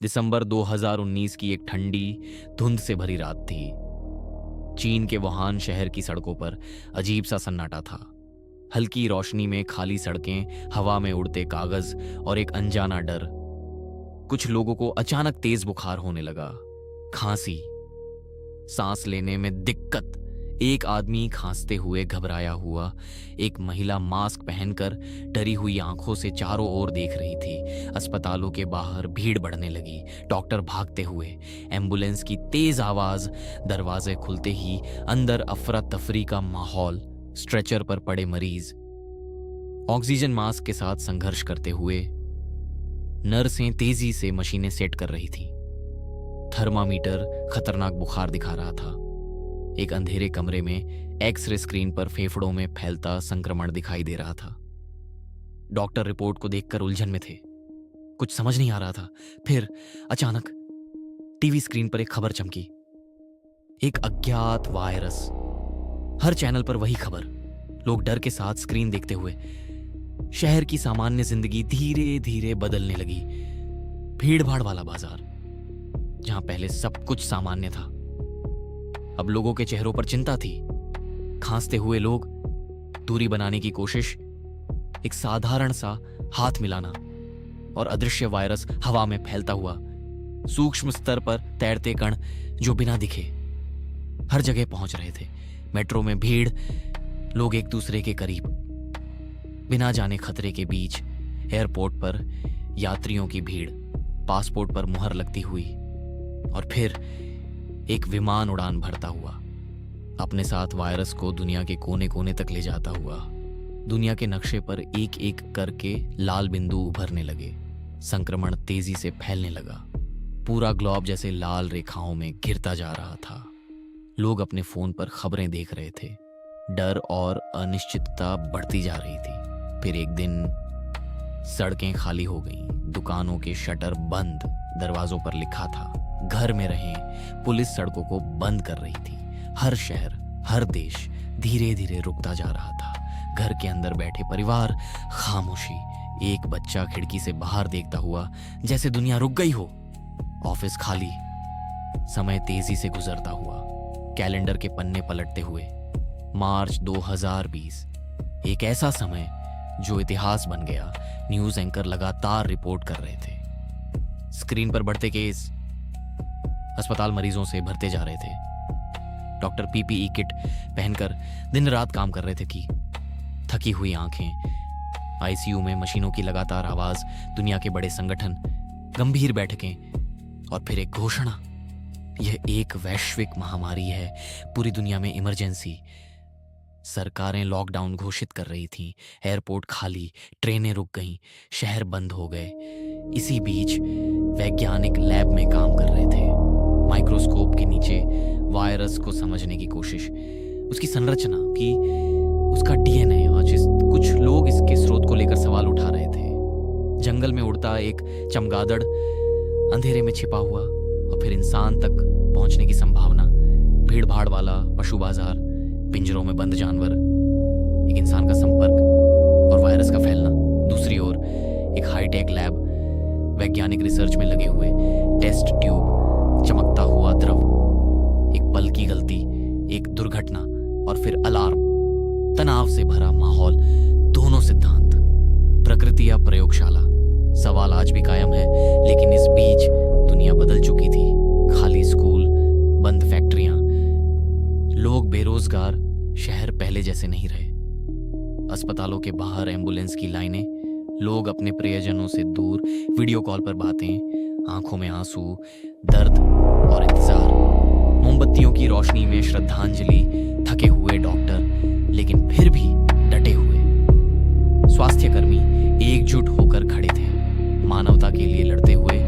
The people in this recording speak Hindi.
दिसंबर 2019 की एक ठंडी धुंध से भरी रात थी। चीन के वुहान शहर की सड़कों पर अजीब सा सन्नाटा था। हल्की रोशनी में खाली सड़कें, हवा में उड़ते कागज और एक अनजाना डर। कुछ लोगों को अचानक तेज बुखार होने लगा, खांसी, सांस लेने में दिक्कत। एक आदमी खांसते हुए घबराया हुआ, एक महिला मास्क पहनकर डरी हुई आंखों से चारों ओर देख रही थी। अस्पतालों के बाहर भीड़ बढ़ने लगी, डॉक्टर भागते हुए, एम्बुलेंस की तेज आवाज, दरवाजे खुलते ही अंदर अफरा तफरी का माहौल, स्ट्रेचर पर पड़े मरीज, ऑक्सीजन मास्क के साथ संघर्ष करते हुए। नर्सें तेजी से मशीनें सेट कर रही थी। थर्मामीटर खतरनाक बुखार दिखा रहा था। एक अंधेरे कमरे में एक्सरे स्क्रीन पर फेफड़ों में फैलता संक्रमण दिखाई दे रहा था। डॉक्टर रिपोर्ट को देखकर उलझन में थे, कुछ समझ नहीं आ रहा था। फिर अचानक टीवी स्क्रीन पर एक खबर चमकी, एक अज्ञात वायरस। हर चैनल पर वही खबर, लोग डर के साथ स्क्रीन देखते हुए। शहर की सामान्य जिंदगी धीरे धीरे बदलने लगी। भीड़ भाड़ वाला बाजार, जहां पहले सब कुछ सामान्य था, अब लोगों के चेहरों पर चिंता थी। खांसते हुए लोग, दूरी बनाने की कोशिश, एक साधारण सा हाथ मिलाना, और अदृश्य वायरस हवा में फैलता हुआ, सूक्ष्म स्तर पर तैरते कण जो बिना दिखे हर जगह पहुंच रहे थे। मेट्रो में भीड़, लोग एक दूसरे के करीब, बिना जाने खतरे के बीच। एयरपोर्ट पर यात्रियों की भीड़, पासपोर्ट पर मुहर लगती हुई। और फिर एक विमान उड़ान भरता हुआ, अपने साथ वायरस को दुनिया के कोने कोने तक ले जाता हुआ। दुनिया के नक्शे पर एक एक करके लाल बिंदु उभरने लगे। संक्रमण तेजी से फैलने लगा। पूरा ग्लोब जैसे लाल रेखाओं में घिरता जा रहा था। लोग अपने फोन पर खबरें देख रहे थे। डर और अनिश्चितता बढ़ती जा रही थी। फिर एक दिन सड़कें खाली हो गईं, दुकानों के शटर बंद, दरवाजों पर लिखा था, घर में रहें। पुलिस सड़कों को बंद कर रही थी। हर शहर, हर देश धीरे धीरे रुकता जा रहा था। घर के अंदर बैठे परिवार, खामोशी। एक बच्चा खिड़की से बाहर देखता हुआ, जैसे दुनिया रुक गई हो। ऑफिस खाली, समय तेजी से गुजरता हुआ। कैलेंडर के पन्ने पलटते हुए, मार्च 2020, एक ऐसा समय जो इतिहास बन गया। न्यूज एंकर लगातार रिपोर्ट कर रहे थे। स्क्रीन पर बढ़ते केस, अस्पताल मरीजों से भरते जा रहे थे। डॉक्टर पीपीई किट पहनकर दिन रात काम कर रहे थे कि थकी हुई आंखें। आईसीयू में मशीनों की लगातार आवाज, दुनिया के बड़े संगठन, गंभीर बैठकें, और फिर एक घोषणा, यह एक वैश्विक महामारी है, पूरी दुनिया में इमरजेंसी। सरकारें लॉकडाउन घोषित कर रही थीं। एयरपोर्ट खाली, ट्रेनें रुक गईं, शहर बंद हो गए। इसी बीच वैज्ञानिक लैब में काम कर रहे थे, माइक्रोस्कोप के नीचे वायरस को समझने की कोशिश, उसकी संरचना की, उसका डीएनए। आज कुछ लोग इसके स्रोत को लेकर सवाल उठा रहे थे। जंगल में उड़ता एक चमगादड़, अंधेरे में छिपा हुआ, और फिर इंसान तक पहुंचने की संभावना। भीड़ भाड़ वाला पशु बाजार, पिंजरों में बंद जानवर, एक इंसान का संपर्क और वायरस का फैलना। दूसरी ओर एक हाईटेक लैब, वैज्ञानिक रिसर्च में लगे हुए, टेस्ट ट्यूब, चमकता हुआ द्रव, एक पल की गलती, एक दुर्घटना, और फिर अलार्म। तनाव से भरा माहौल, दोनों सिद्धांत, प्रकृति या प्रयोगशाला। सवाल आज भी कायम है, लेकिन इस बीच दुनिया बदल चुकी थी। खाली स्कूल, बंद फैक्ट्रियां, लोग बेरोजगार, शहर पहले जैसे नहीं रहे। अस्पतालों के बाहर एम्बुलेंस की लाइनें, लोग अपने प्रियजनों से दूर, वीडियो कॉल पर बातें, आंखों में आंसू, दर्द और इंतजार। मोमबत्तियों की रोशनी में श्रद्धांजलि, थके हुए डॉक्टर, लेकिन फिर भी डटे हुए। स्वास्थ्यकर्मी एकजुट होकर खड़े थे, मानवता के लिए लड़ते हुए।